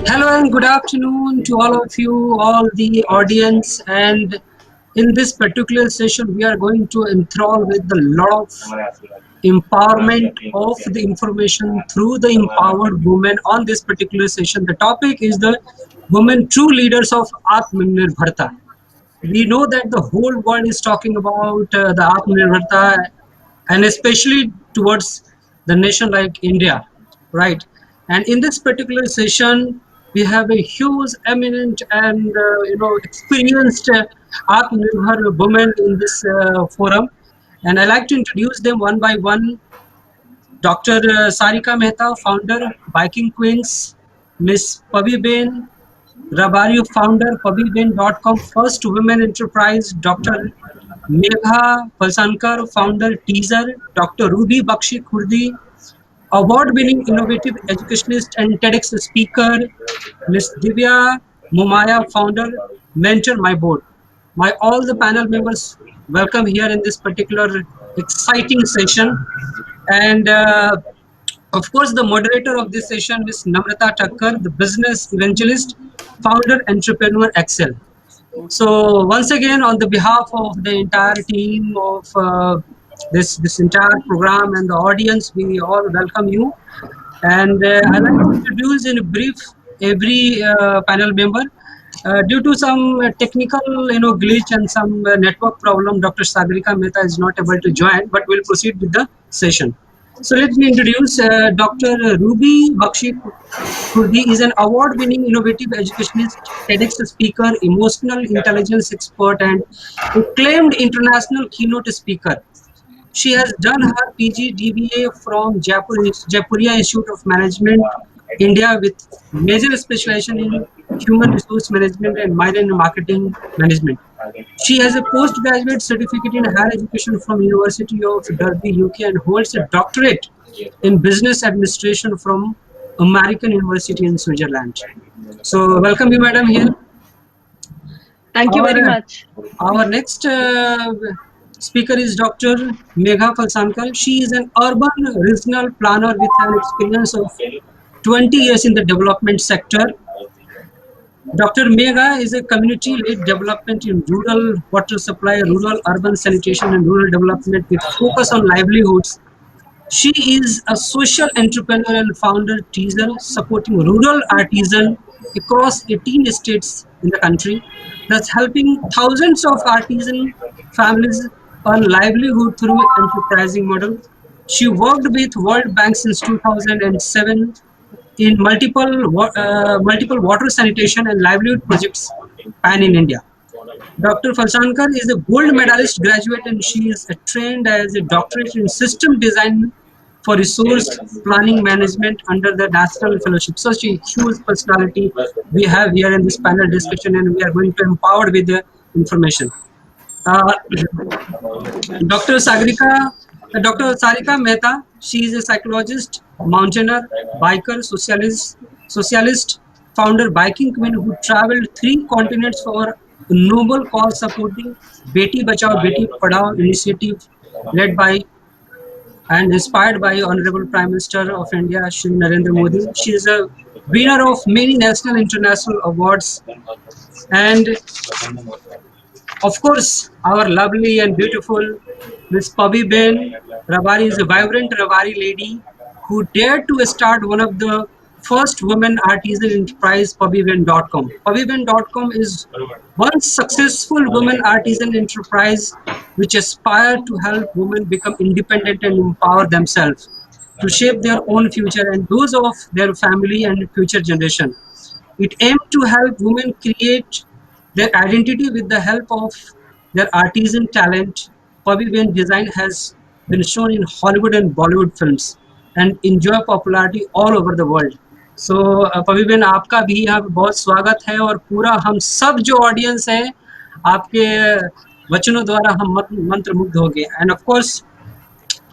Hello and good afternoon to all of you, all the audience. And in this particular session, we are going to enthrall with a lot of empowerment of the information through the empowered women on this particular session. The topic is the women true leaders of Atmanirbharta. We know that the whole world is talking about the Atmanirbharta and especially towards the nation like India, right? And in this particular session, we have a huge, eminent, and experienced Atmanirbhar women in this forum, and I like to introduce them one by one. Dr. Sarika Mehta, founder, Biking Queens; Miss Pavi Rabari, founder, paviben.com, first women enterprise; Dr. Megha Palsankar, founder, Teaser; Dr. Ruby Bakshi Khurdi, award-winning innovative educationist and TEDx speaker; Miss Divya Mumaya, founder, mentor, my board. My all the panel members welcome here in this particular exciting session. And of course, the moderator of this session is Namrata Thakkar, the business evangelist, founder, entrepreneur, Excel. So once again, on the behalf of the entire team of this entire program and the audience, we all welcome you. And I'd like to introduce in a brief every panel member. Due to some technical, glitch and some network problem, Dr. Sagrika Mehta is not able to join, but we'll proceed with the session. So let me introduce Dr. Ruby Bakshi Kurdi is an award-winning innovative educationist, TEDx speaker, emotional intelligence expert, and acclaimed international keynote speaker. She has done her PG DBA from Jaipuria Institute of Management, India, with major specialization in human resource management and minor in marketing management. She has a postgraduate certificate in higher education from University of Derby, UK, and holds a doctorate in business administration from American University in Switzerland. So, welcome you, madam, here. Thank you very Our much. our next speaker is Dr. Megha Falsankar. She is an urban regional planner with an experience of 20 years in the development sector. Dr. Megha is a community-led development in rural water supply, rural urban sanitation, and rural development with focus on livelihoods. She is a social entrepreneur and founder teaser supporting rural artisan across 18 states in the country, thus helping thousands of artisan families earn livelihood through enterprising model. She worked with World Bank since 2007 in multiple water sanitation and livelihood projects pan in India. Dr. Falsankar is a gold medalist graduate and she is trained as a doctorate in system design for resource planning management under the National Fellowship. Such a huge personality we have here in this panel discussion, and we are going to empower with the information. Uh, Dr. Sarika Mehta, she is a psychologist, mountaineer, biker, socialist, founder Biking Queen who traveled three continents for a noble cause supporting Beti Bachao Beti Padhao initiative led by and inspired by Honorable Prime Minister of India, Shri Narendra Modi. She is a winner of many national and international awards, and of course, our lovely and beautiful Miss Pavi Ben Ravari is a vibrant Ravari lady who dared to start one of the first women artisan enterprise, paviben.com. Paviben.com is one successful women artisan enterprise which aspire to help women become independent and empower themselves to shape their own future and those of their family and future generation. It aims to help women create their identity with the help of their artisan talent. Pavilion design has been shown in Hollywood and Bollywood films and enjoy popularity all over the world. सो पविबेन आपका भी यहाँ पे बहुत स्वागत है और पूरा हम सब जो ऑडियंस है आपके वचनों द्वारा हम मंत्र मुग्ध हो गए end of course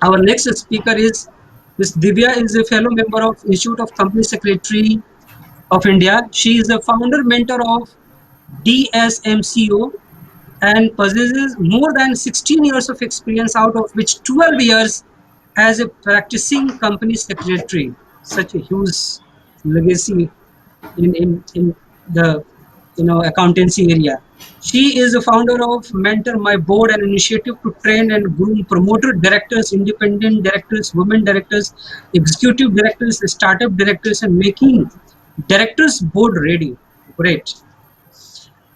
our next speaker is Ms. Divya is a fellow member of Institute of Company Secretary of India. She is the founder mentor of DSMCO and possesses more than 16 years of experience, out of which 12 years as a practicing company secretary. Such a huge legacy in the accountancy area. She is a founder of Mentor My Board, an initiative to train and groom promoter directors, independent directors, women directors, executive directors, startup directors, and making directors board ready. Great.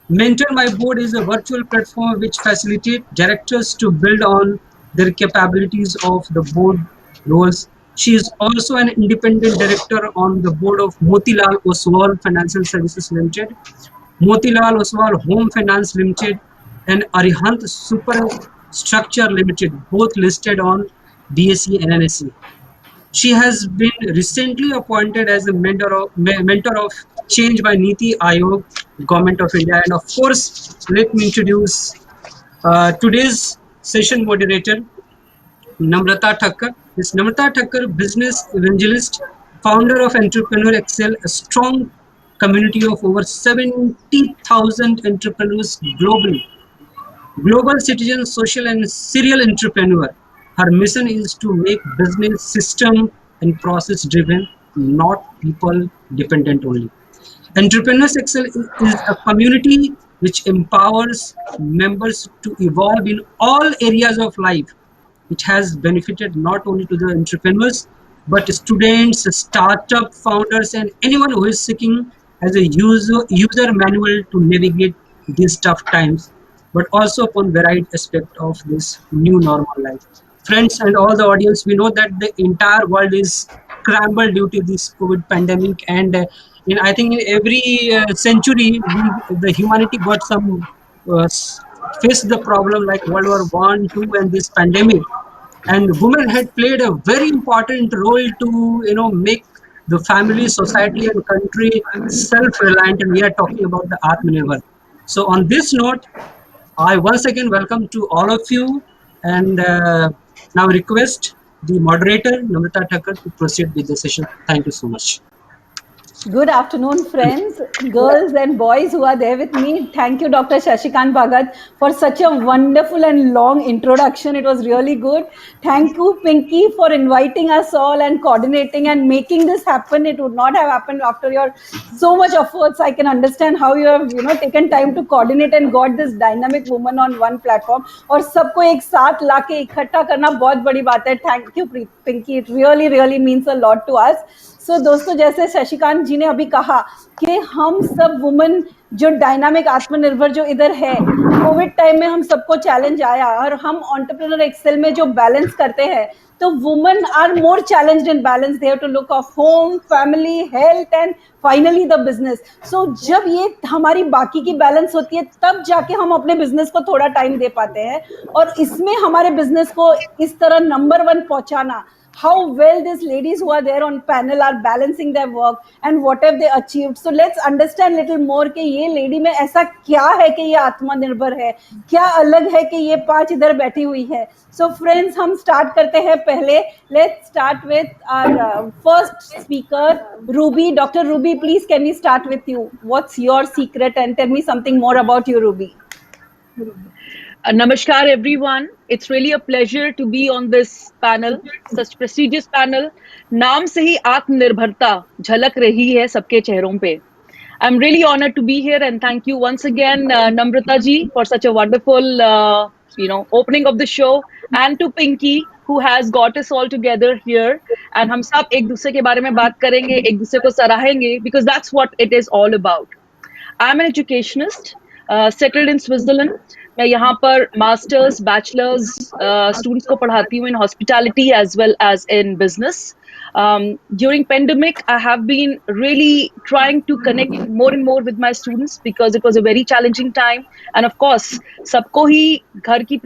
Mentor My Board is a virtual platform which facilitates directors to build on their capabilities of the board roles. She is also an independent director on the board of Motilal Oswal Financial Services Limited, Motilal Oswal Home Finance Limited, and Arihant Superstructure Limited, both listed on BSE and NSE. She has been recently appointed as a mentor of change by Niti Aayog, Government of India. And of course, let me introduce today's session moderator, Namrata Thakkar. Ms. Namrata Thakkar, business evangelist, founder of Entrepreneur Excel, a strong community of over 70,000 entrepreneurs globally. Global citizen, social and serial entrepreneur. Her mission is to make business system and process driven, not people dependent only. Entrepreneurs Excel is a community which empowers members to evolve in all areas of life. It has benefited not only to the entrepreneurs, but students, startup founders, and anyone who is seeking as a user manual to navigate these tough times, but also upon varied aspect of this new normal life. Friends and all the audience, we know that the entire world is scrambled due to this COVID pandemic, and I think in every century, the humanity got some faced the problem like World War I, II, and this pandemic, and women had played a very important role to make the family, society, and country self-reliant, and we are talking about the Atmanirbhar. So on this note, I once again welcome to all of you, and now request the moderator Namrata Thakkar to proceed with the session. Thank you so much. Good afternoon, friends, girls and boys who are there with me. Thank you, Dr. Shashikant Bhagat, for such a wonderful and long introduction. It was really good. Thank you, Pinky, for inviting us all and coordinating and making this happen. It would not have happened after your so much efforts. I can understand how you have, taken time to coordinate and got this dynamic woman on one platform. और सबको एक साथ लाके इकट्ठा करना बहुत बड़ी बात है. Thank you, Pinky. It really, really means a lot to us. सो दोस्तों, जैसे शशिकांत जी ने अभी कहा कि हम सब वुमेन जो डायनामिक आत्मनिर्भर जो इधर है, कोविड टाइम में हम सबको चैलेंज आया और हम एंटरप्रेन्योर एक्सेल में जो बैलेंस करते हैं, तो women are more challenged in balance. They have to look of home, family, health and finally the business. So जब ये हमारी बाकी की बैलेंस होती है, तब जाके हम अपने बिजनेस को थोड़ा टाइम दे पाते हैं. और इसमें हमारे बिजनेस को इस तरह नंबर 1 पहुंचाना, how well these ladies who are there on panel are balancing their work and what have they achieved. So let's understand little more कि ये lady में ऐसा क्या है कि ये आत्मनिर्भर है, क्या अलग है कि ये 5 इधर बैठी हुई है. So friends, हम start करते हैं. पहले let's start with our first speaker, Ruby. Dr. Ruby, please can we start with you? What's your secret and tell me something more about you, Ruby. Namaskar everyone. It's really a pleasure to be on this panel, such prestigious panel. नाम से ही आत्मनिर्भरता झलक रही है सबके चेहरों पे. I'm really honored to be here and thank you once again, Namrata ji, for such a wonderful, opening of the show, and to Pinky, who has got us all together here. And हम सब एक दूसरे के बारे में बात करेंगे, एक दूसरे को सराहेंगे, because that's what it is all about. I'm an educationist, settled in Switzerland. मैं यहाँ पर मास्टर्स, बैचलर्स स्टूडेंट्स को पढ़ाती हूँ in hospitality as well as in business. During pandemic, I have been really trying to connect more and more with my students because it was a very challenging time. And of course, सबको ही घर की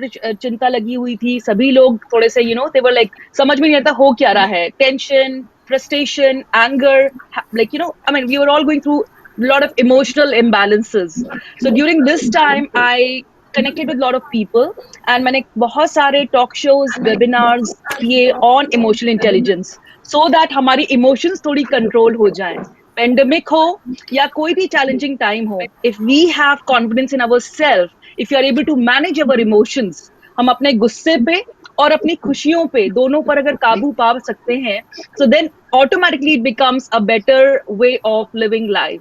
चिंता लगी हुई थी. सभी लोग थोड़े से, they were like, समझ में नहीं आता हो क्या रहा है. Tension, frustration, anger, we were all going through a lot of emotional imbalances. So during this time, I connected with a lot of people and मैंने बहुत सारे talk shows, webinars किए on emotional intelligence so that हमारी emotions थोड़ी control हो जाएं. Pandemic हो या कोई भी challenging time हो, if we have confidence in ourselves, if you are able to manage our emotions, हम अपने गुस्से पे और अपनी खुशियों पे, दोनों पर अगर काबू पा सकते हैं, so then automatically it becomes a better way of living life.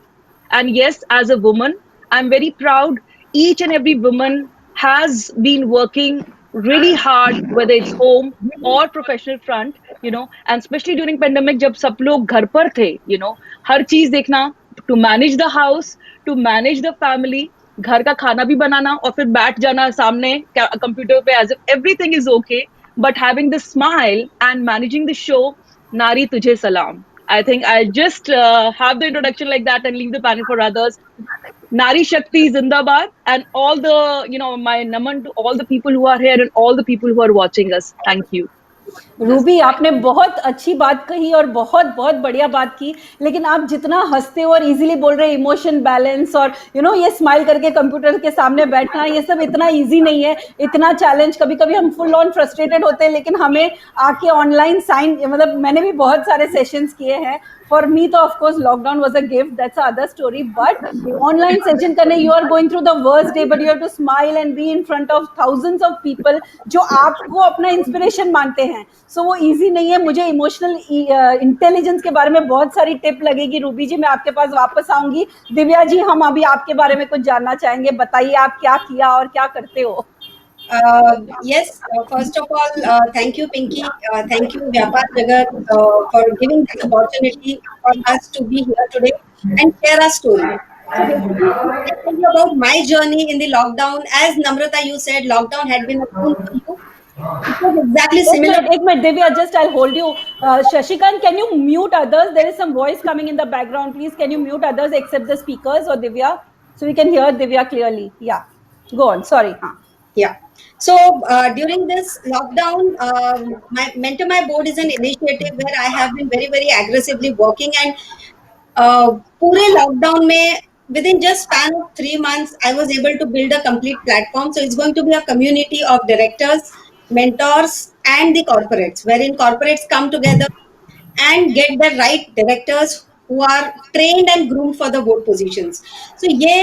And yes, as a woman, I'm very proud. Each and every woman has been working really hard, whether it's home or professional front, and especially during pandemic, jab sab log ghar par the, har cheez dekhna, to manage the house, to manage the family, घर का खाना भी बनाना और फिर बैठ जाना सामने computer पे as if everything is okay, but having the smile and managing the show. Nari tujhe salam. I think I'll just have the introduction like that and leave the panel for others. Nari Shakti Zindabad, and all the, my naman to all the people who are here and all the people who are watching us. Thank you. Ruby, आपने बहुत अच्छी बात कही और बहुत बहुत बढ़िया बात की, लेकिन आप जितना हंसते हो और इजीली बोल रहे इमोशन बैलेंस और ये स्माइल करके कंप्यूटर के सामने बैठना, ये सब इतना इजी नहीं है, इतना चैलेंज। कभी कभी हम फुल ऑन फ्रस्ट्रेटेड होते हैं, लेकिन हमें आके ऑनलाइन साइन, मतलब मैंने भी बहुत सारे सेशंस किए हैं। फॉर मी तो of course lockdown was a gift, that's other story, but online session करने, you are going through the worst day, but you have to smile and be in front of thousands of people जो आपको अपना inspiration मानते हैं। सो वो easy नहीं है। मुझे इमोशनल इंटेलिजेंस के बारे में बहुत सारी टिप लगेगी। रूबी जी, मैं आपके पास वापस आऊंगी। दिव्या जी, हम अभी आपके बारे में कुछ जानना चाहेंगे, बताइए आप क्या किया और क्या करते हो। Yes, first of all, thank you, Pinky. Thank you, Vyapar Jagat, for giving this opportunity for us to be here today and share our story. So basically, I tell you about my journey in the lockdown. As Namrata, you said, lockdown had been a boon for you. It was exactly similar. एक minute Divya, just I'll hold you. Shashikant, can you mute others? There is some voice coming in the background. Please, can you mute others except the speakers or Divya, so we can hear Divya clearly? Yeah, go on. Sorry. Yeah. So during this lockdown, my Mentor My Board is an initiative where I have been very, very aggressively working, and पूरे lockdown में within just span of 3 months, I was able to build a complete platform. So it's going to be a community of directors, mentors, and the corporates, wherein corporates come together and get the right directors who are trained and groomed for the board positions. So ये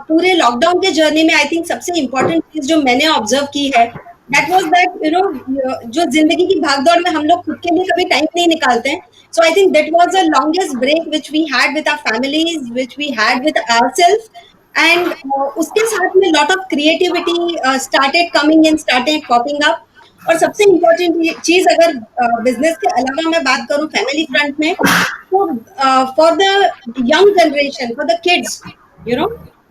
पूरे lockdown के journey में I think सबसे important चीज जो मैंने observe की है, दैट वाज दैट जो जिंदगी की भागदौड़ में हम लोग खुद के लिए कभी टाइम नहीं निकालते हैं. So I think that was the longest break which we had with our families, which we had with ourself, and उसके साथ में lot of creativity started coming in, started popping up. और सबसे इम्पोर्टेंट चीज अगर बिजनेस के अलावा मैं बात करूं फैमिली फ्रंट में, तो for the young generation, for the kids,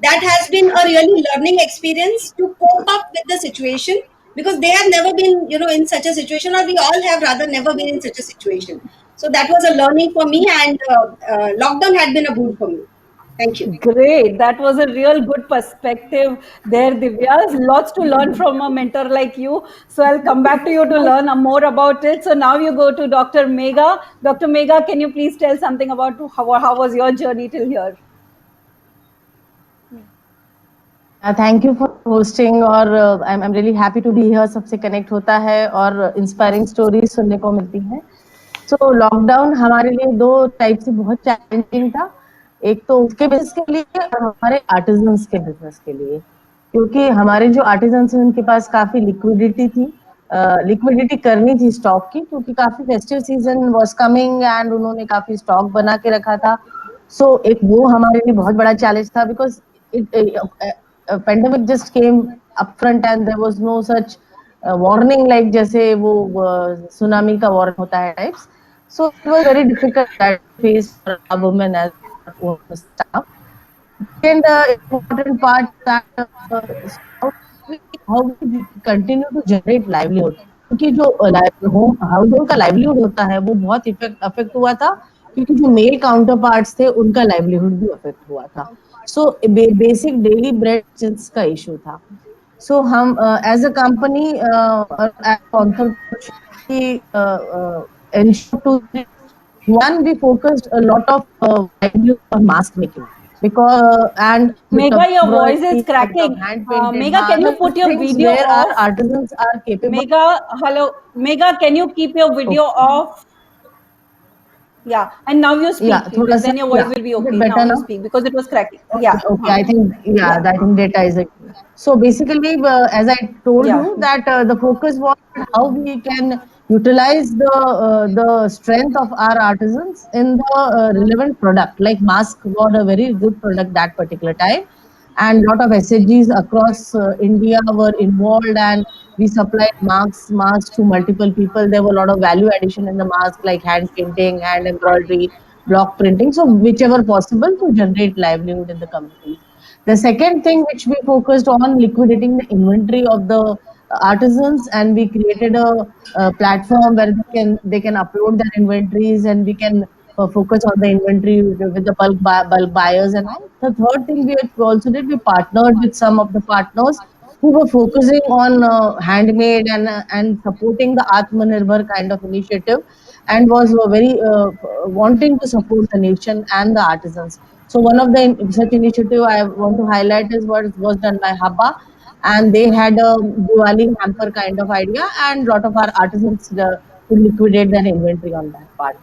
that has been a really learning experience to cope up with the situation, because they have never been in such a situation, or we all have rather never been in such a situation. So that was a learning for me, and lockdown had been a boon for me. Thank you. Great. That was a real good perspective there, Divya. Lots to learn from a mentor like you. So I'll come back to you to learn more about it. So now you go to Dr. Megha. Dr. Megha, can you please tell something about how was your journey till here? Thank you for hosting, और I am really happy to be here. सबसे connect होता है और inspiring stories सुनने को मिलती है. So lockdown हमारे लिए दो टाइप से बहुत चैलेंजिंग था. एक तो उसके बिजनेस के लिए और हमारे आर्टिजन्स के बिजनेस के लिए, क्योंकि हमारे जो आर्टिजन्स हैं उनके पास काफी लिक्विडिटी थी, लिक्विडिटी करनी थी स्टॉक की, क्योंकि काफी festive season was coming and उन्होंने काफी स्टॉक बना के रखा था. सो एक वो हमारे लिए बहुत बड़ा चैलेंज था, because pandemic just came up front and there was no such warning like जैसे वो tsunami का warning होता है types. So it was very difficult that phase for a woman as staff. And important part that how we continue to generate livelihood, क्योंकि जो household का livelihood होता है वो बहुत affect हुआ था, क्योंकि जो मेल काउंटर पार्ट्स थे उनका livelihood भी affect हुआ था. सो बेसिक डेली ब्रेड का इशू था. सो हम as a company we focused a lot of value on mask making, because and Megha, your voice is cracking. Megha, can you put your video where off? our artisans are capable. Megha, hello. Megha, can you keep your video off? Yeah, and now you speak. Yeah, thoda sa, Then your voice yeah. will be Is it okay. better Now you now? speak because it was cracking. Okay, Yeah. okay. I think, yeah, Yeah. I think data is a key. So basically, as I told Yeah. you, that the focus was how we can utilize the strength of our artisans in the relevant product. Like mask was a very good product that particular time, and lot of SHGs across India were involved, and we supplied masks to multiple people. There were a lot of value addition in the mask, like hand painting, hand embroidery, block printing, so whichever possible to generate livelihood in the communities. The second thing which we focused on liquidating the inventory of the artisans, and we created a platform where they can upload their inventories, and we can focus on the inventory with the bulk buyers and all. The third thing we also did, we partnered with some of the partners who were focusing on handmade and supporting the Atmanirbhar kind of initiative, and was very wanting to support the nation and the artisans. So one of the such initiative I want to highlight is what was done by Habba, and they had a Diwali hamper kind of idea, and lot of our artisans could liquidate their inventory on that part.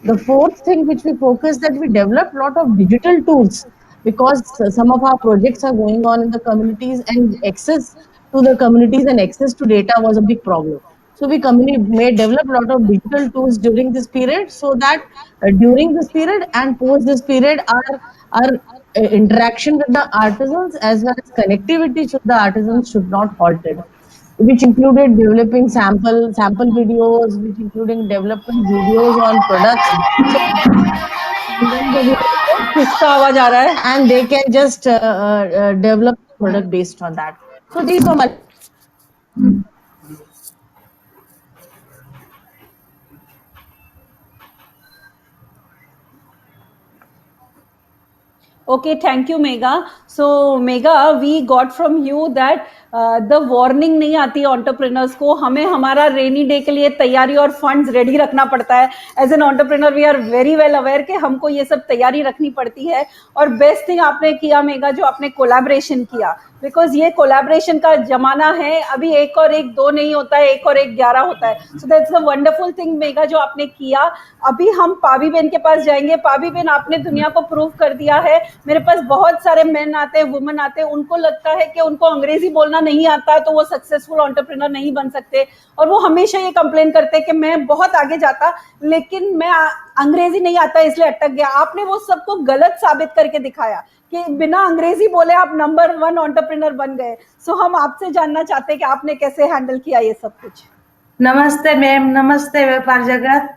The fourth thing which we focused, that we developed a lot of digital tools, because some of our projects are going on in the communities, and access to the communities and access to data was a big problem. So we made develop a lot of digital tools during this period, so that during this period and post this period, our interaction with the artisans as well as connectivity to the artisans should not halted, which included developing sample videos, which including developing videos on products. So send them the video, किसका आवाज आ रहा है? and they can just develop product based on that. So these are my Okay, thank you, Megha. So, Megha, we got from you that the warning नहीं आती entrepreneurs को, हमें हमारा rainy day के लिए तैयारी और funds ready रखना पड़ता है. As an entrepreneur, we are very well aware कि हमको ये सब तैयारी रखनी पड़ती है. और best thing आपने किया मेगा, जो आपने collaboration किया, because ये collaboration का जमाना है. अभी एक और एक दो नहीं होता है, एक और एक 11 होता है. So that's the wonderful thing mega जो आपने किया. अभी हम पाबी बेन के पास जाएंगे. पाबी बेन, आपने दुनिया को प्रूव कर दिया है. मेरे पास बहुत सारे मेन आते हैं, वुमेन आते हैं, उनको लगता है कि उनको अंग्रेजी बोलना नहीं आता तो वो सक्सेसफुल एंटरप्रेन्योर नहीं बन सकते, और वो हमेशा ये कंप्लेन करते हैं कि मैं बहुत आगे जाता लेकिन मैं अंग्रेजी नहीं आता इसलिए अटक गया. आपने वो सबको गलत साबित करके दिखाया कि बिना अंग्रेजी बोले आप नंबर 1 एंटरप्रेन्योर बन गए. सो हम आपसे जानना चाहते हैं कि आपने कैसे हैंडल किया ये सब कुछ. नमस्ते मैम, नमस्ते व्यापार जगत.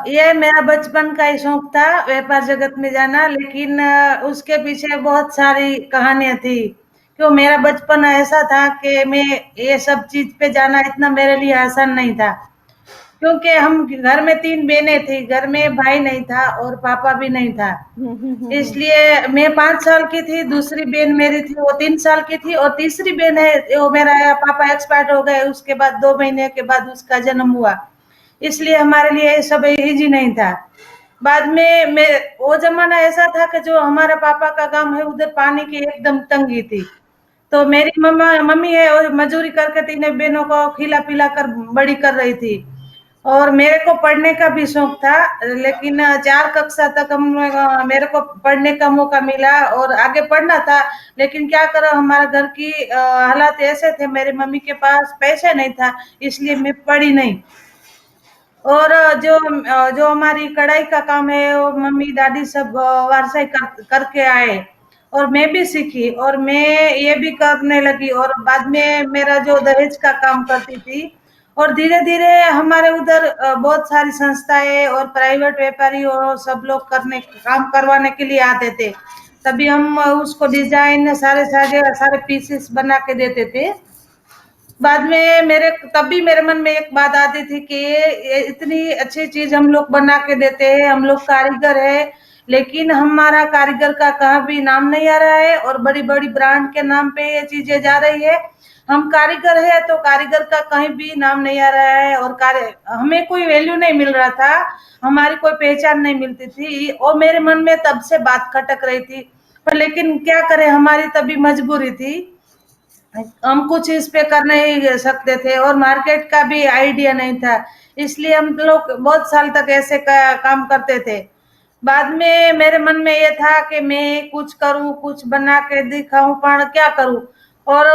ये मेरा बचपन का ही शौक था व्यापार जगत में जाना, लेकिन उसके पीछे बहुत सारी कहानियां थी. क्यों मेरा बचपन ऐसा था कि मैं ये सब चीज पे जाना इतना मेरे लिए आसान नहीं था, क्योंकि हम घर में 3 बहनें थी, घर में भाई नहीं था और पापा भी नहीं था. इसलिए मैं 5 साल की थी, दूसरी बहन मेरी थी वो 3 साल की थी, और तीसरी बहन है वो मेरा पापा एक्सपायर हो गए, उसके बाद 2 महीने के बाद उसका जन्म हुआ. इसलिए हमारे लिए ये सब इजी नहीं था. बाद में मैं वो जमाना ऐसा था कि जो हमारा पापा का गांव है उधर पानी की एकदम तंगी थी. तो मेरी मम्मी है और मजदूरी करके 3 बहनों को खिला पिला कर बड़ी कर रही थी. और मेरे को पढ़ने का भी शौक था, लेकिन 4 कक्षा तक मेरे को पढ़ने का मौका मिला और आगे पढ़ना था, लेकिन क्या करो हमारा घर की हालात ऐसे थे, मेरी मम्मी के पास पैसे नहीं था, इसलिए मैं पढ़ी नहीं. और जो हमारी कढ़ाई का काम है वो मम्मी दादी सब वारसाई करके आए, और मैं भी सीखी और मैं ये भी करने लगी. और बाद में मेरा जो दहेज का काम करती थी, और धीरे धीरे हमारे उधर बहुत सारी संस्थाएं और प्राइवेट व्यापारी और सब लोग काम करवाने के लिए आते थे. तभी हम उसको डिजाइन सारे पीसेस बना के देते थे. बाद में तब भी मेरे मन में एक बात आती थी कि ये इतनी अच्छी चीज हम लोग बना के देते हैं, हम लोग कारीगर है, लेकिन हमारा कारीगर का कहाँ भी नाम नहीं आ रहा है, और बड़ी बड़ी ब्रांड के नाम पे ये चीजें जा रही है. हम कारीगर है तो कारीगर का कहीं भी नाम नहीं आ रहा है, और हमें कोई वैल्यू नहीं मिल रहा था, हमारी कोई पहचान नहीं मिलती थी. और मेरे मन में तब से बात खटक रही थी, पर लेकिन क्या करें, हमारी तभी मजबूरी थी. हम कुछ इस पे कर नहीं सकते थे और मार्केट का भी आइडिया नहीं था, इसलिए हम लोग बहुत साल तक ऐसे काम करते थे। बाद में मेरे मन में ये था कि मैं कुछ करूं, कुछ बना के दिखाऊं, पर क्या करूं। और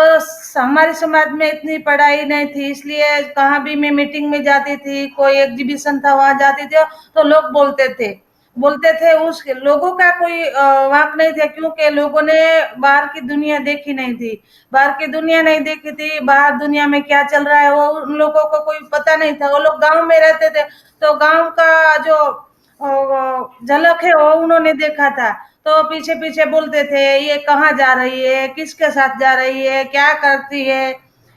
हमारे समाज में इतनी पढ़ाई नहीं थी, इसलिए कहाँ भी मैं मीटिंग में जाती थी, कोई एग्जीबिशन था वहां जाती थी, तो लोग बोलते थे उस लोगों का कोई वाक नहीं था, क्योंकि लोगों ने बाहर की दुनिया देखी नहीं थी। बाहर की दुनिया नहीं देखी थी, बाहर दुनिया में क्या चल रहा है वो उन लोगों को कोई पता नहीं था। वो लोग गांव में रहते थे, तो गांव का जो झलक है वो उन्होंने देखा था। तो पीछे पीछे बोलते थे, ये कहाँ जा रही है, किसके साथ जा रही है, क्या करती है,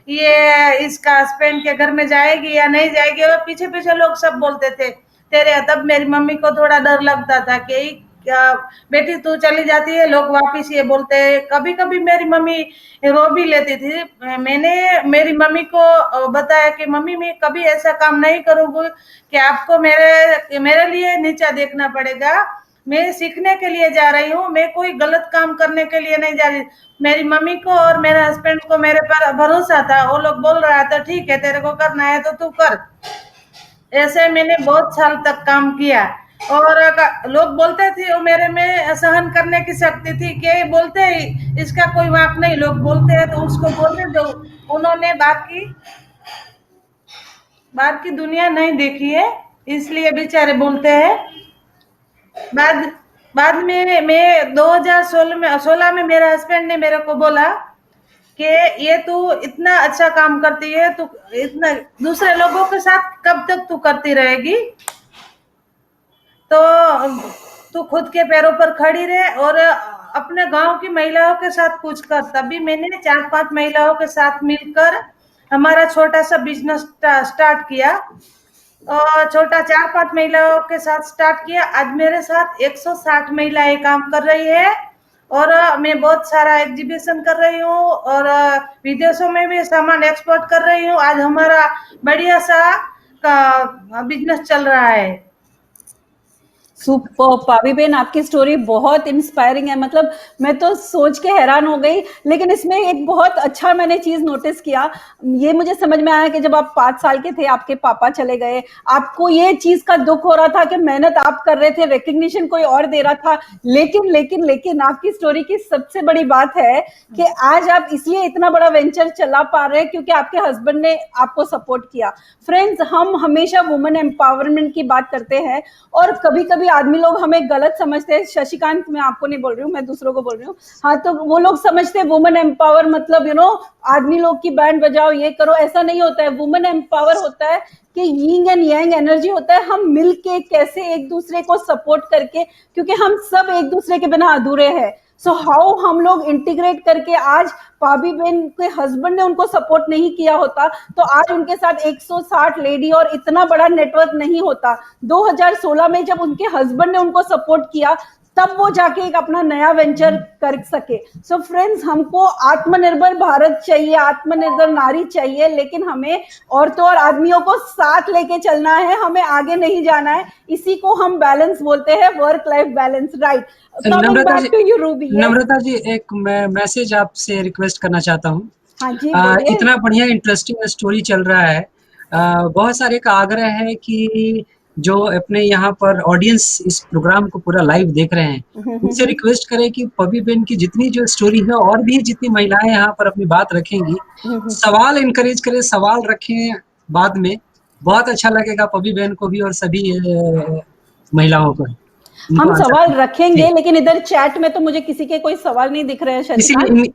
ये इसका हस्बैंड के घर में जाएगी या नहीं जाएगी, और पीछे पीछे लोग सब बोलते थे तेरे। तब मेरी मम्मी को थोड़ा डर लगता था कि क्या बेटी तू चली जाती है, लोग वापिस ये बोलते हैं। कभी कभी मेरी मम्मी रो भी लेती थी। मैंने मेरी मम्मी को बताया कि मम्मी मैं कभी ऐसा काम नहीं करूंगी कि आपको मेरे लिए नीचा देखना पड़ेगा। मैं सीखने के लिए जा रही हूँ, मैं कोई गलत काम करने के लिए नहीं जा रही। मेरी मम्मी को और मेरे हस्बैंड को मेरे पर भरोसा था। वो लोग बोल रहा था ठीक है तेरे को करना है तो तू कर। ऐसे मैंने बहुत साल तक काम किया। और लोग बोलते थे वो मेरे में सहन करने की शक्ति थी कि बोलते ही इसका कोई वाक नहीं, लोग बोलते हैं तो उसको बोलने दो। उन्होंने बाहर की दुनिया नहीं देखी है, इसलिए बेचारे बोलते हैं। बाद में मैं 2016 में मेरे हस्बैंड ने मेरे को बोला कि ये तू इतना अच्छा काम करती है, तू इतना दूसरे लोगों के साथ कब तक तू करती रहेगी, तो तू खुद के पैरों पर खड़ी रहे और अपने गांव की महिलाओं के साथ कुछ कर। तभी मैंने 4-5 महिलाओं के साथ मिलकर हमारा छोटा सा बिजनेस स्टार्ट किया। और छोटा 4-5 महिलाओं के साथ स्टार्ट किया। आज मेरे साथ 160 महिलाएं काम कर रही है और मैं बहुत सारा एग्जीबिशन कर रही हूँ और विदेशों में भी सामान एक्सपोर्ट कर रही हूँ। आज हमारा बढ़िया सा बिजनेस चल रहा है। सुपर पाबी बेन, आपकी स्टोरी बहुत इंस्पायरिंग है। मतलब मैं तो सोच के हैरान हो गई। लेकिन इसमें एक बहुत अच्छा मैंने चीज नोटिस किया, ये मुझे समझ में आया कि जब आप 5 साल के थे आपके पापा चले गए, आपको ये चीज का दुख हो रहा था कि मेहनत आप कर रहे थे, रिकग्निशन कोई और दे रहा था। लेकिन लेकिन लेकिन आपकी स्टोरी की सबसे बड़ी बात है कि आज आप इसलिए इतना बड़ा वेंचर चला पा रहे हैं क्योंकि आपके हस्बैंड ने आपको सपोर्ट किया। फ्रेंड्स, हम हमेशा वुमेन एम्पावरमेंट की बात करते हैं और कभी कभी आदमी लोग हमें गलत समझते हैं। शशिकांत, मैं आपको नहीं बोल रही हूँ, मैं दूसरों को बोल रही हूँ। हाँ, तो वो लोग समझते हैं वुमेन एम्पावर मतलब आदमी लोग की बैंड बजाओ, ये करो। ऐसा नहीं होता है। वुमेन एम्पावर होता है कि यिंग एंड यांग एनर्जी होता है। हम मिलके कैसे एक दूसरे को सपोर्ट करके, क्योंकि हम सब एक दूसरे के बिना अधूरे हैं। सो हाउ हम लोग इंटीग्रेट करके, आज पाबी बेन के हस्बैंड ने उनको सपोर्ट नहीं किया होता तो आज उनके साथ 160 लेडी और इतना बड़ा नेटवर्क नहीं होता। 2016 में जब उनके हस्बैंड ने उनको सपोर्ट किया तब वो जाके एक अपना नया वेंचर कर सके। सो फ्रेंड्स, हमको आत्मनिर्भर भारत चाहिए, आत्मनिर्भर नारी चाहिए, लेकिन हमें औरतों और आदमियों को साथ लेके चलना है, हमें आगे नहीं जाना है। इसी को हम बैलेंस बोलते हैं, वर्क लाइफ बैलेंस, राइट। नम्रता जी, एक मैसेज आपसे रिक्वेस्ट करना चाहता हूँ। हाँ जी, इतना बढ़िया इंटरेस्टिंग स्टोरी चल रहा है। बहुत सारे का आग्रह है कि जो अपने यहाँ पर ऑडियंस इस प्रोग्राम को पूरा लाइव देख रहे हैं, उनसे रिक्वेस्ट करें कि पबी बेन की जितनी जो स्टोरी है और भी जितनी महिलाएं यहाँ पर अपनी बात रखेंगी, सवाल इनकरेज करें, सवाल रखें बाद में। बहुत अच्छा लगेगा पबी बेन को भी और सभी महिलाओं को। हम सवाल रखेंगे, लेकिन इधर चैट में तो मुझे किसी के कोई सवाल नहीं दिख रहे हैं।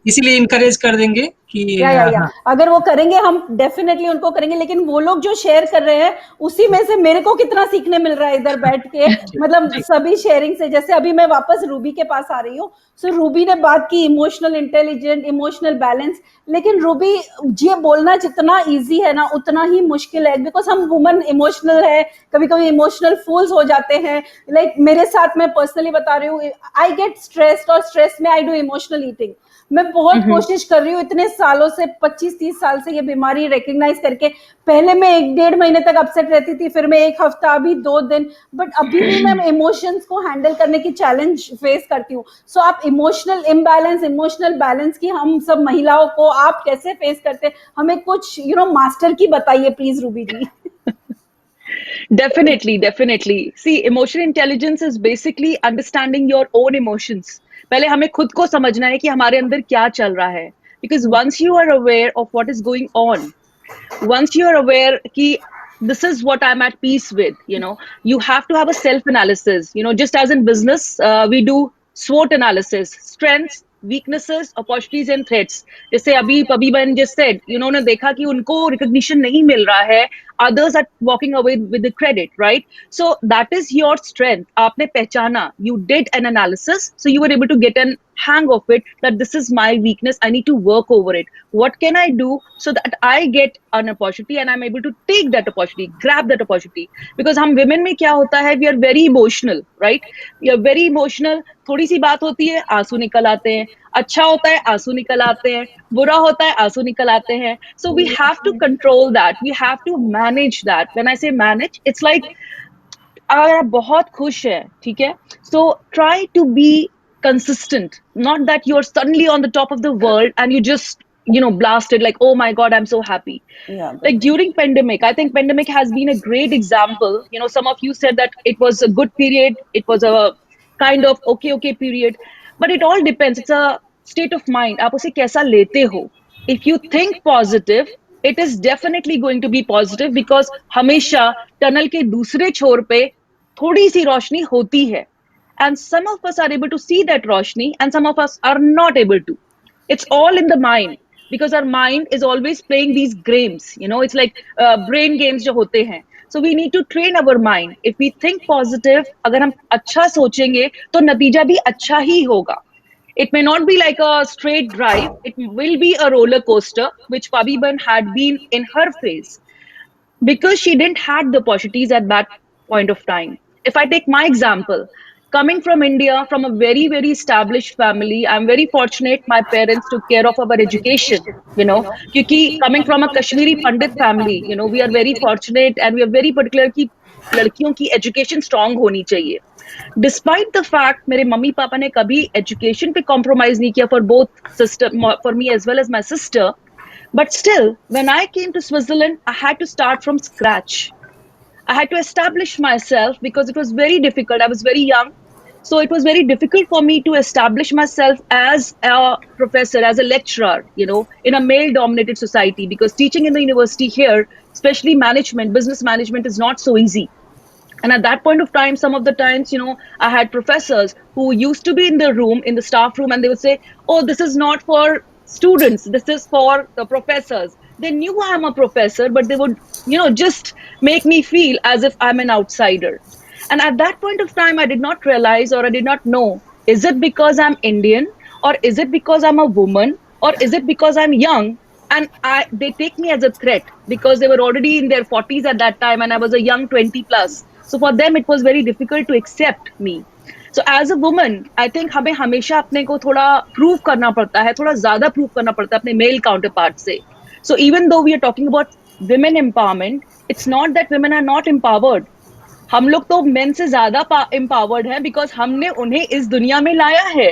इसीलिए इनकरेज कर देंगे कि या। अगर वो करेंगे हम डेफिनेटली उनको करेंगे। लेकिन वो लोग जो शेयर कर रहे हैं उसी में से मेरे को कितना सीखने मिल रहा है इधर बैठ के। मतलब सभी शेयरिंग से। जैसे अभी मैं वापस रूबी के पास आ रही हूँ। सो रूबी ने बात की इमोशनल इंटेलिजेंट, इमोशनल बैलेंस। लेकिन रूबी, ये बोलना जितना इजी है ना उतना ही मुश्किल है, बिकॉज हम वुमन इमोशनल है, कभी कभी इमोशनल फूल्स हो जाते हैं। लाइक मेरे साथ, मैं पर्सनली बता रही हूँ, आई गेट स्ट्रेस्ड और स्ट्रेस में आई डू इमोशनल ईटिंग। मैं बहुत कोशिश कर रही हूँ, इतने सालों से 25-30 साल से ये बीमारी रिकग्नाइज करके पहले मैं 1-1.5 महीने तक अपसेट रहती थी, फिर मैं 1 हफ्ता, अभी 2 दिन, बट अभी भी मैं इमोशंस को हैंडल करने की चैलेंज फेस करती हूँ. सो आप इमोशनल इम्बैलेंस, इमोशनल बैलेंस की हम सब महिलाओं को आप कैसे फेस करते हैं, हमें कुछ मास्टर की बताइए please Ruby ji. Definitely. See, emotional intelligence is basically understanding your own emotions. पहले हमें खुद को समझना है कि हमारे अंदर क्या चल रहा है. Because once you are aware of what is going on, once you are aware कि this is what I'm at peace with, you have to have a self-analysis. Just as in business, we do SWOT analysis, strengths, weaknesses, opportunities and threats. जैसे अभी पबीबन just said, उन्होंने देखा कि उनको recognition नहीं मिल रहा है, others are walking away with the credit, right? So that is your strength. आपने पहचाना, you did an analysis, so you were able to get an hang of it, that this is my weakness, I need to work over it. What can I do so that I get an opportunity and I'm able to take that opportunity, grab that opportunity? Because हम women में क्या होता है, we are very emotional, right? We are very emotional. थोड़ी सी बात होती है, आंसू निकल आते हैं. अच्छा होता है, आंसू निकल आते हैं. बुरा होता है, आंसू निकल आते हैं. So we have to control that. We have to manage that. When I say manage, it's like अगर आप बहुत खुश हैं, ठीक है, so try to be consistent, not that you're suddenly on the top of the world and you just blasted like, oh my god, I'm so happy. Like during pandemic, I think pandemic has been a great example. Some of you said that it was a good period, it was a kind of okay period, but it all depends. It's a state of mind. आप उसे कैसा लेते हो. If you think positive, it is definitely going to be positive, because हमेशा tunnel के दूसरे छोर पे थोड़ी सी रोशनी होती है, and some of us are able to see that Roshni and some of us are not able to. It's all in the mind, because our mind is always playing these games. It's like brain games जो होते हैं. So we need to train our mind. If we think positive, अगर हम अच्छा सोचेंगे तो नतीजा भी अच्छा ही होगा. It may not be like a straight drive. It will be a roller coaster, which Pabiban had been in her phase, because she didn't had the opportunities at that point of time. If I take my example, coming from India, from a very, very established family, I'm very fortunate my parents took care of our education, because coming from a Kashmiri Pandit family, we are very fortunate and we are very particular कि लड़कियों की education strong होनी चाहिए. Despite the fact मेरे mummy papa ने कभी education पे compromise नहीं किया for both sister, for me as well as my sister, but still when I came to Switzerland, I had to start from scratch. I had to establish myself because it was very difficult. I was very young. So it was very difficult for me to establish myself as a professor, as a lecturer, in a male dominated society, because teaching in the university here, especially management, business management, is not so easy. And at that point of time, some of the times, I had professors who used to be in the room, in the staff room, and they would say, oh, this is not for students, this is for the professors. They knew I'm a professor, but they would, just make me feel as if I'm an outsider. And at that point of time, I did not realize, or I did not know, is it because I'm Indian, or is it because I'm a woman, or is it because I'm young? And they take me as a threat, because they were already in their 40s at that time and I was a young 20 plus. So for them, it was very difficult to accept me. So as a woman, I think हमें हमेशा अपने को थोड़ा prove करना पड़ता है, थोड़ा ज़्यादा prove करना पड़ता है अपने male counterpart से. So even though we are talking about women empowerment, it's not that women are not empowered. हम लोग तो men से ज़्यादा empowered हैं, because हमने उन्हें इस दुनिया में लाया है.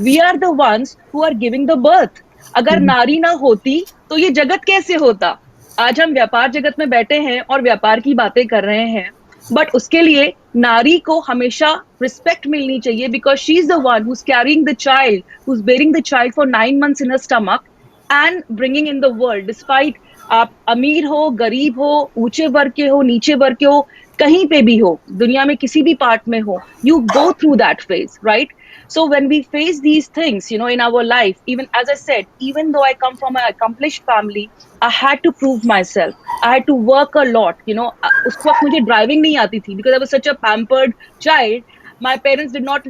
We are the ones who are giving the birth. अगर नारी ना होती तो ये जगत कैसे होता? आज हम व्यापार जगत में बैठे हैं और व्यापार की बातें कर रहे हैं, बट उसके लिए नारी को हमेशा रिस्पेक्ट मिलनी चाहिए, because she is the one who's carrying the child, who's bearing the child for 9 months in her stomach and bringing in the world. Despite आप अमीर हो, गरीब हो, ऊंचे वर्ग के हो, नीचे वर्ग के हो, कहीं पे भी हो, दुनिया में किसी भी पार्ट में हो, you go through that phase, right? So when we face these things, in our life, even as I said, even though I come from an accomplished family, I had to prove myself. I had to work a lot. उस वक्त मुझे driving नहीं आती थी, because I was such a pampered child. My parents did not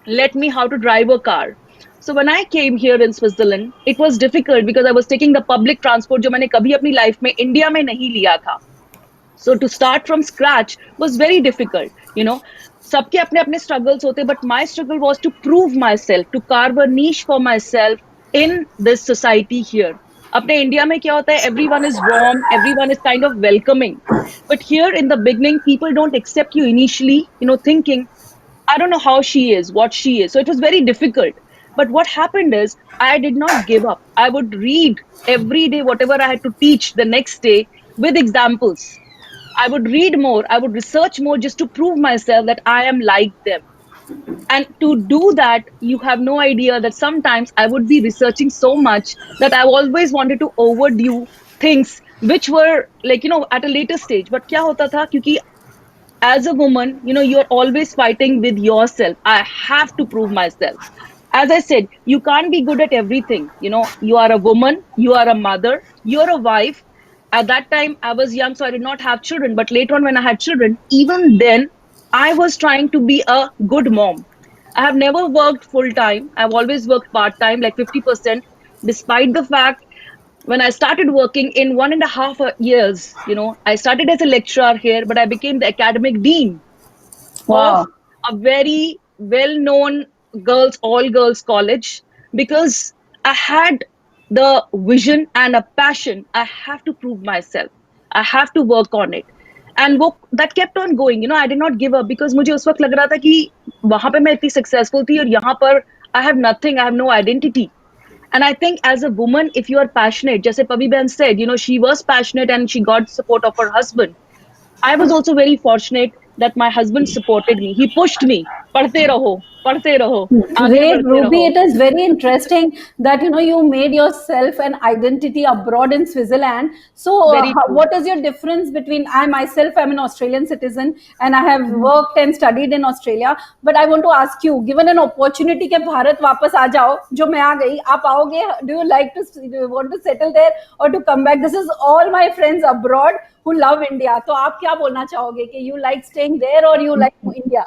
let me how to drive a car. So when I came here in Switzerland, it was difficult because I was taking the public transport जो मैंने कभी अपनी life में India में नहीं लिया था. So to start from scratch was very difficult, सबके अपने अपने struggles होते, but my struggle was to prove myself, to carve a niche for myself, in this society here. अपने इंडिया में क्या होता है, everyone is warm, everyone is kind of welcoming. But here in the beginning, people don't accept you initially, thinking, I don't know how she is, what she is. So it was very difficult. But what happened is, I did not give up. I would read every day whatever I had to teach the next day with examples. I would read more, I would research more just to prove myself that I am like them. And to do that, you have no idea that sometimes I would be researching so much that I always wanted to overdo things which were like, at a later stage. But kya hota tha? Kyunki as a woman, you're always fighting with yourself. I have to prove myself. As I said, you can't be good at everything. You are a woman, you are a mother, you're a wife. At that time, I was young, so I did not have children. But later on, when I had children, even then, I was trying to be a good mom. I have never worked full time. I've always worked part time, like 50%, despite the fact when I started working in 1.5 years, I started as a lecturer here, but I became the academic dean of a very well-known all girls college because I had the vision and a passion. I have to prove myself. I have to work on it. And that kept on going. I did not give up because मुझे उस वक्त लग रहा था कि वहां पे मैं इतनी successful थी और यहाँ पर I have nothing. I have no identity. And I think as a woman, if you are passionate, just as Pavi Ben said, she was passionate and she got support of her husband. I was also very fortunate that my husband supported me. He pushed me. पढ़ते रहो, पढ़ते रहो, आगे Great, बढ़ते Ruby. रहो. It is very interesting that you made yourself an identity abroad in Switzerland. So, Very true. what is your difference between I myself? I'm an Australian citizen and I have worked and studied in Australia. But I want to ask you, given an opportunity कि भारत वापस आ जाओ, जो मैं आ गई, आप आओगे? Do you like to do you want to settle there or to come back? This is all my friends abroad who love India. तो आप क्या बोलना चाहोगे कि you like staying there or you like India?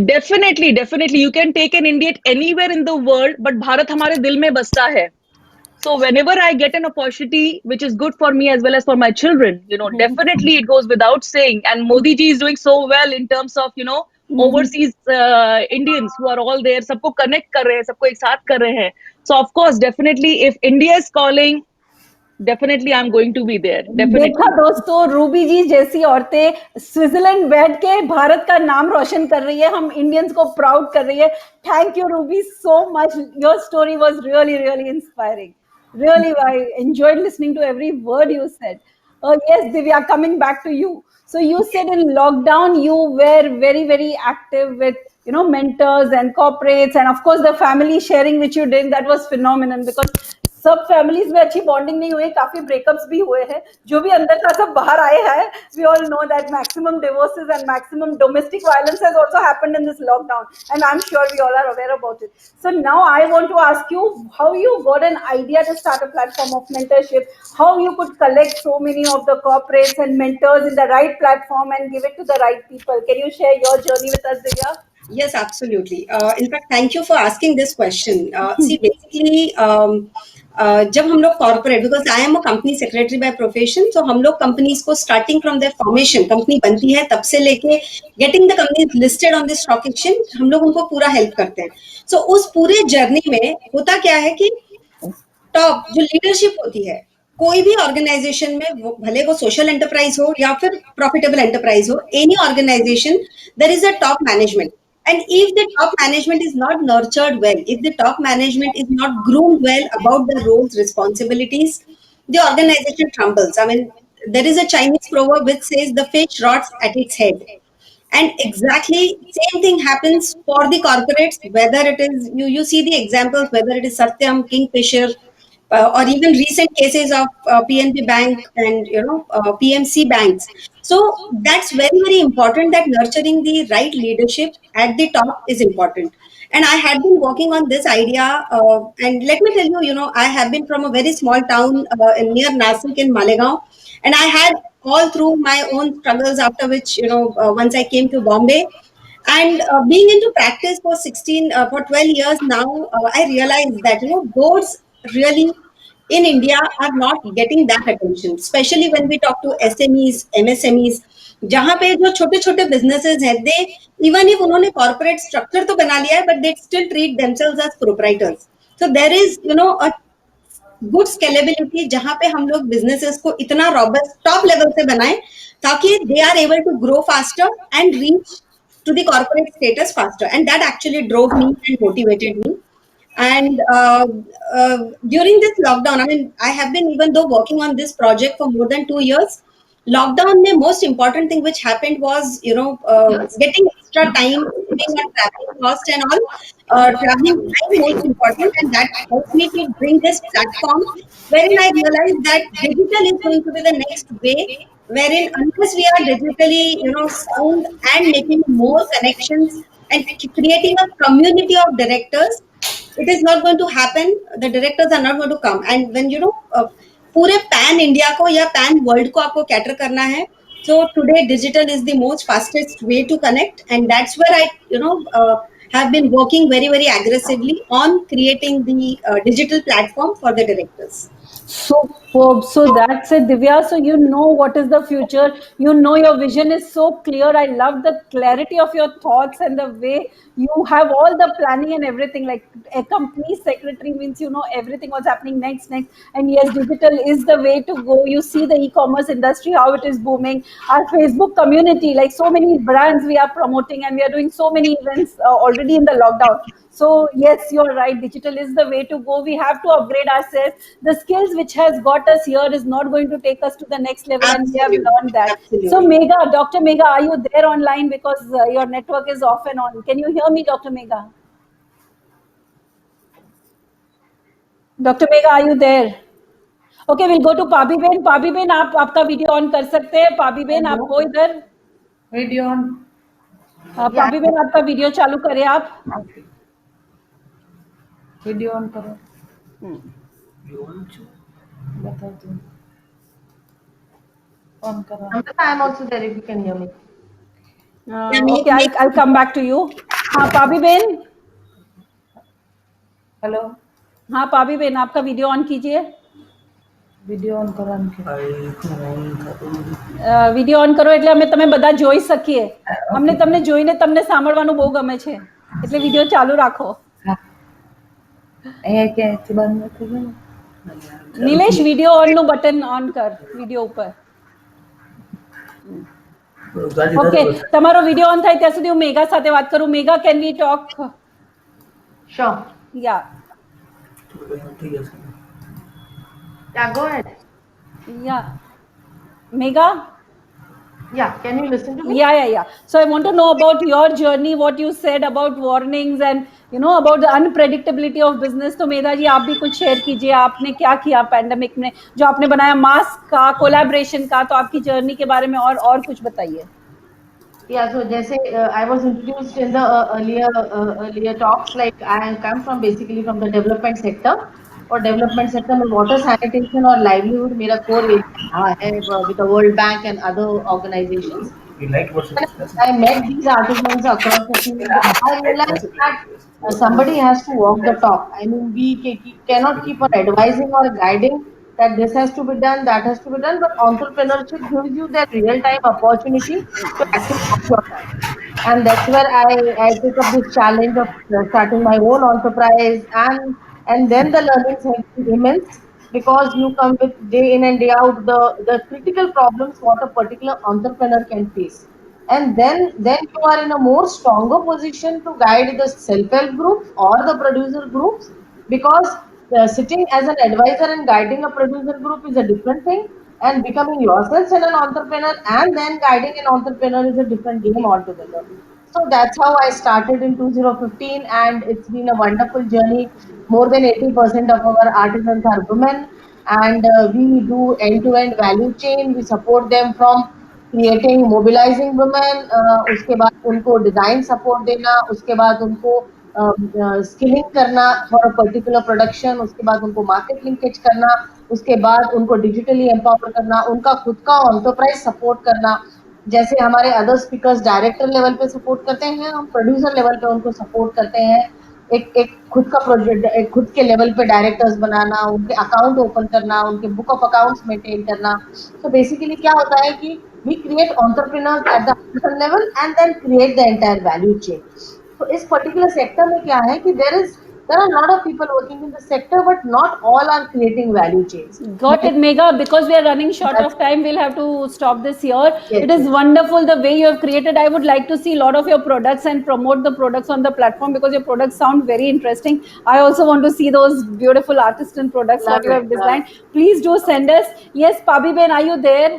Definitely, definitely. You can take an Indian anywhere in the world, but Bharat हमारे दिल में बसता है. So whenever I get an opportunity, which is good for me as well as for my children, definitely it goes without saying. And Modi ji is doing so well in terms of, overseas Indians who are all there. सबको connect कर रहे हैं, सबको एक साथ कर रहे हैं. So of course, definitely, if India is calling, definitely I'm going to be there. Definitely. देखा दोस्तों, रूबी जी जैसी औरतें स्विट्जरलैंड बैठ के भारत का नाम रोशन कर रही है, हम इंडियंस को प्राउड कर रही है. Thank you Ruby so much. Your story was really really inspiring. Really, I enjoyed listening to every word you said. Yes, Divya, coming back to you. So you said in lockdown you were very, very active with mentors and corporates, and of course the family sharing which you did, that was phenomenal because सब families में अच्छी bonding नहीं हुई, काफी breakups भी हुए हैं. जो भी अंदर था सब बाहर आए हैं. We all know that maximum divorces and maximum domestic violence has also happened in this lockdown and I am sure we all are aware about it. So now I want to ask you how you got an idea to start a platform of mentorship, how you could collect so many of the corporates and mentors in the right platform and give it to the right people. Can you share your journey with us, Divya? Yes, absolutely. In fact, thank you for asking this question. See, basically, जब हम लोग corporate, because I am a company secretary by profession, तो हम लोग companies को starting from there formation, company बनती है तब से लेके getting the company listed on the stock exchange, हम लोग उनको पूरा हेल्प करते हैं. सो उस पूरे जर्नी में होता क्या है कि टॉप जो लीडरशिप होती है कोई भी ऑर्गेनाइजेशन में, भले वो सोशल एंटरप्राइज हो या फिर प्रॉफिटेबल एंटरप्राइज हो, any organization, there is a top management. And if the top management is not nurtured well, if the top management is not groomed well about the roles, responsibilities, the organization crumbles. I mean, there is a Chinese proverb which says the fish rots at its head. And exactly same thing happens for the corporates, whether it is, you see the examples, whether it is Satyam, Kingfisher, or even recent cases of PNB Bank and PMC banks. So that's very, very important, that nurturing the right leadership at the top is important. And I had been working on this idea, and let me tell you, I have been from a very small town near Nasik in Malegaon, and I had all through my own struggles, after which, once I came to Bombay, and being into practice for 12 years now, I realized that, boards really in India are not getting that attention, especially when we talk to SMEs, MSMEs, जहाँ पे जो छोटे छोटे businesses हैं, they, even if उन्होंने corporate structure तो बना लिया है, but they still treat themselves as proprietors. So there is, a good scalability जहां पे हम लोग बिजनेसेस को इतना रॉबस्ट टॉप लेवल से बनाएं ताकि they are able to grow faster and reach to the corporate status faster, and that actually drove me and motivated me. And during this lockdown, I mean, I have been, even though working on this project for more than 2 years, lockdown the most important thing which happened was, getting extra time, saving on traveling cost and all. Traveling time most important, and that helped me to bring this platform wherein I realized that digital is going to be the next way, wherein unless we are digitally, sound and making more connections and creating a community of directors, it is not going to happen. The directors are not going to come. And when पूरे pan India को या pan world को आपको cater करना है, so today digital is the most fastest way to connect, and that's where I have been working very, very aggressively on creating the digital platform for the directors. Superb. So that's it, Divya. So you know what is the future. You know your vision is so clear. I love the clarity of your thoughts and the way you have all the planning and everything. Like a company secretary means you know everything what's happening next. And yes, digital is the way to go. You see the e-commerce industry, how it is booming. Our Facebook community, like so many brands we are promoting, and we are doing so many events already in the lockdown. So yes, you're right. Digital is the way to go. We have to upgrade ourselves. The skills which has got us here is not going to take us to the next level, Absolutely. and we have learned that. Absolutely. So Megha, Dr. Megha, are you there online? Because your network is off and on. Can you hear me, Dr. Megha? Dr. Megha, are you there? Okay, we'll go to Pabi Ben. Pabi Ben, आप आपका video on कर सकते हैं. पाबी Ben, आप हो इधर. Video on. Pabi ben, आपका वीडियो चालू करें आप. वीडियो ऑन करो. बताओ तुम. ऑन करो. I am also there if you can hear me. Okay, I'll come back to you. हाँ, पाबी बेन. हेलो. हाँ, पाबी बेन, आपका वीडियो ऑन कीजिए. વિડિયો ઓન કરવાનું કે વિડિયો ઓન કરો એટલે અમે તમે બધા જોઈ શકીએ. અમને તમને જોઈને તમને સાંભળવાનું બહુ ગમે છે, એટલે વિડિયો ચાલુ રાખો. અહીંયા ક્યાંથી બંધ નથી થયું? નિલેશ, વિડિયો ઓન નું બટન ઓન કર વિડિયો ઉપર. ઓકે, તમારો વિડિયો ઓન થાય ત્યાં સુધી હું મેઘા સાથે વાત કરું. મેઘા, can we talk? Sure. Yeah. Yeah, go ahead. Yeah. Megha? Yeah, can you listen to me? Yeah. So I want to know about your journey, what you said about warnings and about the unpredictability of business. तो मेधा जी आप भी कुछ share कीजिए. आपने क्या किया pandemic में, जो आपने बनाया मास्क का, कोलैबोरेशन का, तो आपकी जर्नी के बारे में और कुछ बताइए. Yeah, so जैसे I was introduced in the earlier talks, like I come from basically from the development sector. और डेवलपमेंट सेक्टर में वाटर सैनिटेशन और लाइवलीहुड मेरा कोर एरिया है with the world bank and other organisations. I met these artisans across the field. I realized that somebody has to walk the talk. I mean, we cannot keep on advising or guiding that this has to be done, that has to be done, but entrepreneurship gives you that real-time opportunity to actually walk your talk. And that's where I took up this challenge of starting my own enterprise, and then the learnings have been immense, because you come with day in and day out the critical problems what a particular entrepreneur can face, and then you are in a more stronger position to guide the self-help groups or the producer groups, because sitting as an advisor and guiding a producer group is a different thing, and becoming yourself an entrepreneur and then guiding an entrepreneur is a different game altogether. So that's how I started in 2015, and it's been a wonderful journey. More than 80% of our artisans are women, and we do end-to-end value chain. We support them from creating, mobilizing women, उसके बाद उनको design support देना, उसके बाद उनको skilling करना for a particular production, उसके बाद उनको market linkage करना, उसके बाद उनको digitally empower करना, उनका खुद का enterprise support करना. जैसे हमारे अदर स्पीकर्स डायरेक्टर लेवल पे सपोर्ट करते हैं, हम प्रोड्यूसर लेवल पे उनको सपोर्ट करते हैं. एक खुद का प्रोजेक्ट, एक खुद के लेवल पे डायरेक्टर्स बनाना, उनके अकाउंट ओपन करना, उनके बुक ऑफ अकाउंट्स मेंटेन करना. तो बेसिकली क्या होता है कि we create entrepreneurs at the level and then create the entire value chain. तो इस पर्टिकुलर सेक्टर में क्या है कि there is there are a lot of people working in the sector, but not all are creating value chains. Got it, Megha. Because we are running short of time, we'll have to stop this here. Yes, It is yes. wonderful the way you have created. I would like to see a lot of your products and promote the products on the platform because your products sound very interesting. I also want to see those beautiful artisan products Love what you it, have designed. Please do send us. Yes, Pabi Ben, are you there?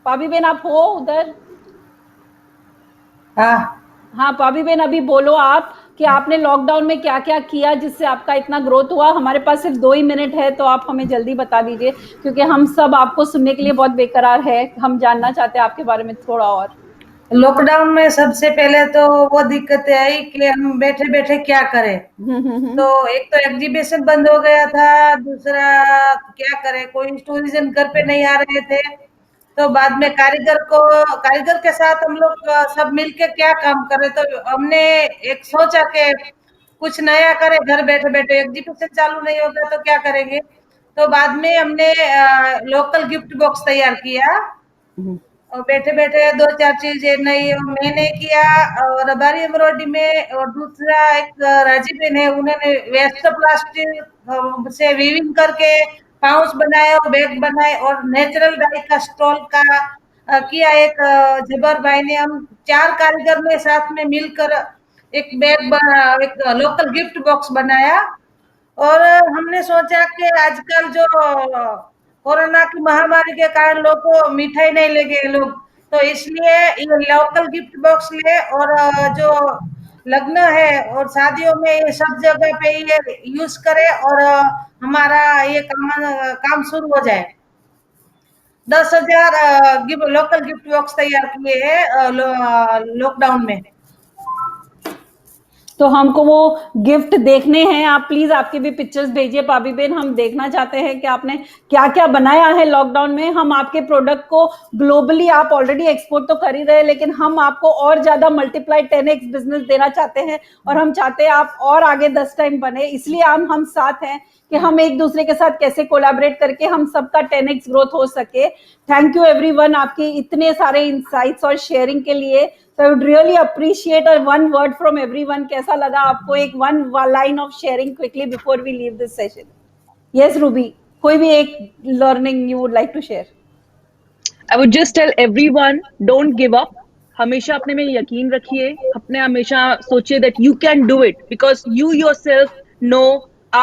पाबी Ben आप हो उधर? हाँ पाबी Ben, अभी बोलो आप कि आपने लॉकडाउन में क्या क्या किया जिससे आपका इतना ग्रोथ हुआ. हमारे पास सिर्फ 2 ही मिनट है तो आप हमें जल्दी बता दीजिए क्योंकि हम सब आपको सुनने के लिए बहुत बेकरार है. हम जानना चाहते हैं आपके बारे में थोड़ा और. लॉकडाउन में सबसे पहले तो वो दिक्कतें आई कि हम बैठे बैठे क्या करें. तो एक तो एग्जीबिशन बंद हो गया था, दूसरा क्या करें, कोई टूरिज्म घर पे नहीं आ रहे थे. तो बाद में कारीगर के साथ हम लोग सब मिलके क्या काम करें, तो हमने एक सोचा कि कुछ नया करें घर बैठे बैठे. एग्जीबिशन चालू नहीं होगा तो क्या करेंगे. तो बाद में हमने लोकल गिफ्ट बॉक्स तैयार किया और बैठे बैठे 2-4 चीजें नई मैंने किया. और रबारी एम्ब्रॉयडरी में, और दूसरा एक राजी बहन है, उन्होंने वेस्ट प्लास्टिक से वीविंग करके पाउच बनाए और बैग बनाए. और नेचुरल डाई का स्टॉल का किया एक जबर भाई ने. हम 4 कारीगर ने साथ में मिलकर एक एक लोकल गिफ्ट बॉक्स बनाया. और हमने सोचा कि आजकल जो कोरोना की महामारी के कारण लोग को मिठाई नहीं ले गए लोग, तो इसलिए ये लोकल गिफ्ट बॉक्स ले. और जो लग्न है और शादियों में ये सब जगह पे ये यूज करे और हमारा ये काम शुरू हो जाए. 10,000 लोकल गिफ्ट बॉक्स तैयार किए हैं लॉकडाउन में. तो हमको वो गिफ्ट देखने हैं. आप प्लीज आपके भी पिक्चर्स भेजिए पाबी बेन. हम देखना चाहते हैं कि आपने क्या क्या बनाया है लॉकडाउन में. हम आपके प्रोडक्ट को ग्लोबली, आप ऑलरेडी एक्सपोर्ट तो कर ही रहे हैं, लेकिन हम आपको और ज्यादा मल्टीप्लाई 10x बिजनेस देना चाहते हैं और हम चाहते हैं आप और आगे 10 टाइम बने. इसलिए हम साथ हैं कि हम एक दूसरे के साथ कैसे कोलैबोरेट करके हम सबका 10x ग्रोथ हो सके. थैंक यू एवरीवन आपके इतने सारे इंसाइट्स और शेयरिंग के लिए. So I would really appreciate one word from everyone. कैसा लगा आपको? एक one line of sharing quickly before we leave this session. Yes, Ruby. कोई भी एक learning you would like to share? I would just tell everyone, don't give up. हमेशा अपने में यकीन रखिए. अपने हमेशा सोचिए that you can do it because you yourself know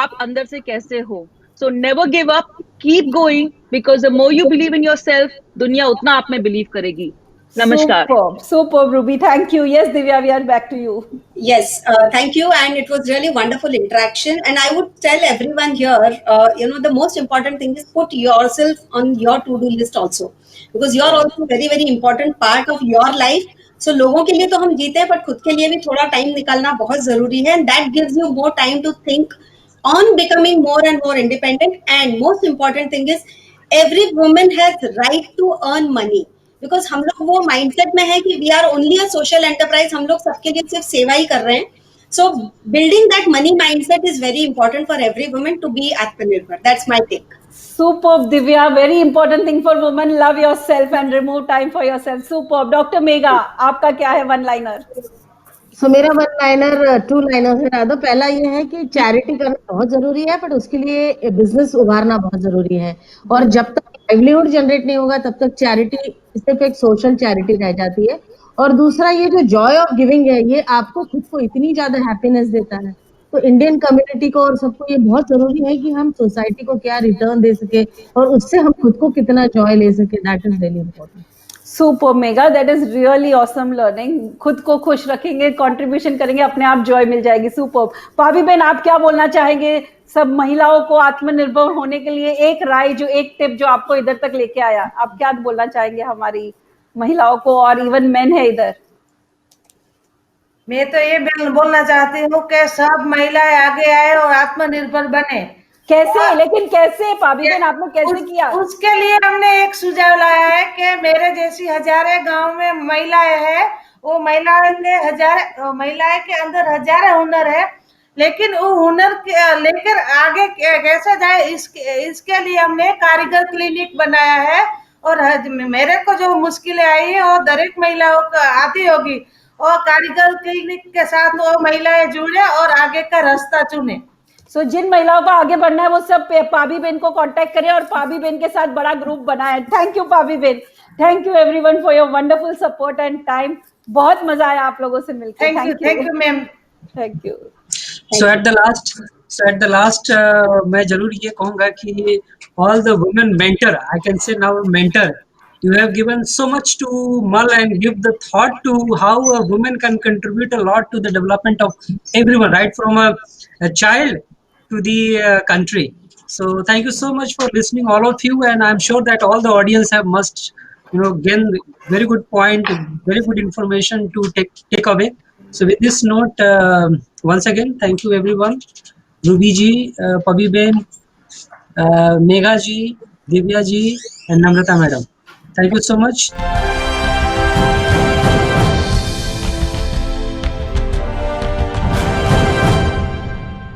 आप अंदर से कैसे हो. So never give up. Keep going because the more you believe in yourself, दुनिया उतना आप में believe करेगी. Namaskar. Superb, Ruby. Thank you. Yes, Divya, we are back to you. Yes, thank you. And it was really wonderful interaction. And I would tell everyone here, the most important thing is put yourself on your to-do list also. Because you're also very, very important part of your life. So लोगों के लिए तो हम जीते हैं, but खुद के लिए भी थोड़ा टाइम निकालना बहुत जरूरी है. And that gives you more time to think on becoming more and more independent. And most important thing is every woman has right to earn money. Because हम लोग वो माइंडसेट में है कि we are only a social enterprise. हम लोग सबके लिए सिर्फ सेवा ही कर रहे हैं. So building that money mindset is very important for every woman to be आत्मनिर्भर. That's my take. Superb, Divya. Very important thing for women. Love yourself and remove time for yourself. Superb. Dr. Megha, आपका क्या है one liner? So मेरा 1 liner 2 liner है. तो पहला ये है कि चैरिटी करना बहुत जरूरी है, बट उसके लिए बिजनेस उभारना बहुत जरूरी है. और जब तक लाइवलीहुड जनरेट नहीं होगा तब तक चैरिटी सिर्फ एक सोशल चैरिटी रह जाती है. और दूसरा, ये जो जॉय ऑफ गिविंग है, ये आपको खुद को इतनी ज्यादा हैप्पीनेस देता है. तो इंडियन कम्युनिटी को और सबको ये बहुत जरूरी है कि हम सोसाइटी को क्या रिटर्न दे सके और उससे हम खुद को कितना जॉय ले सके. That is very important. Super mega, that is really awesome learning. खुद को खुश रखेंगे, कंट्रीब्यूशन करेंगे, अपने आप जॉय मिल जाएगी. सुपर. पाबी बेन, आप क्या बोलना चाहेंगे सब महिलाओं को आत्मनिर्भर होने के लिए? एक राय, जो एक टिप जो आपको इधर तक लेके आया, आप क्या बोलना चाहेंगे हमारी महिलाओं को? और इवन मेन है इधर. मैं तो ये बोलना चाहती हूँ कि सब महिलाएं आगे आए और आत्मनिर्भर बने. कैसे? लेकिन कैसे पाबी बेन, आपने कैसे किया? उसके लिए हमने एक सुझाव लाया है कि मेरे जैसी हजारों गांव में महिलाएं हैं. वो महिलाएं के अंदर हजारों हुनर है, लेकिन वो हुनर लेकर आगे कैसे जाए, इसके लिए हमने कारीगर क्लिनिक बनाया है. और मेरे को जो मुश्किलें आई है वो दरेक महिलाओं को आती होगी. और कारीगर क्लिनिक के साथ वो महिलाएं जुड़े और आगे का रास्ता चुने। सो जिन महिलाओं को आगे बढ़ना है वो सब पाबी बेन को कांटेक्ट करें और पाबी बेन के साथ बड़ा ग्रुप बनाए। Thank you Pabi ben, thank you everyone for your wonderful support and time. बहुत मजा आया आप लोगों से मिलकर। Thank you ma'am. Thank you. So at the last मैं जरूर ये कहूँगा कि all the women mentor, I can say now mentor, you have given so much to mull and give the thought to how a woman can contribute a lot to the development of everyone, right from a child to the country. So thank you so much for listening, all of you, and I'm sure that all the audience have must gain very good point, very good information to take away. So with this note, once again, thank you everyone. Ruby ji, Pabi Ben, Megha ji, Divya ji, and Namrata madam. Thank you so much.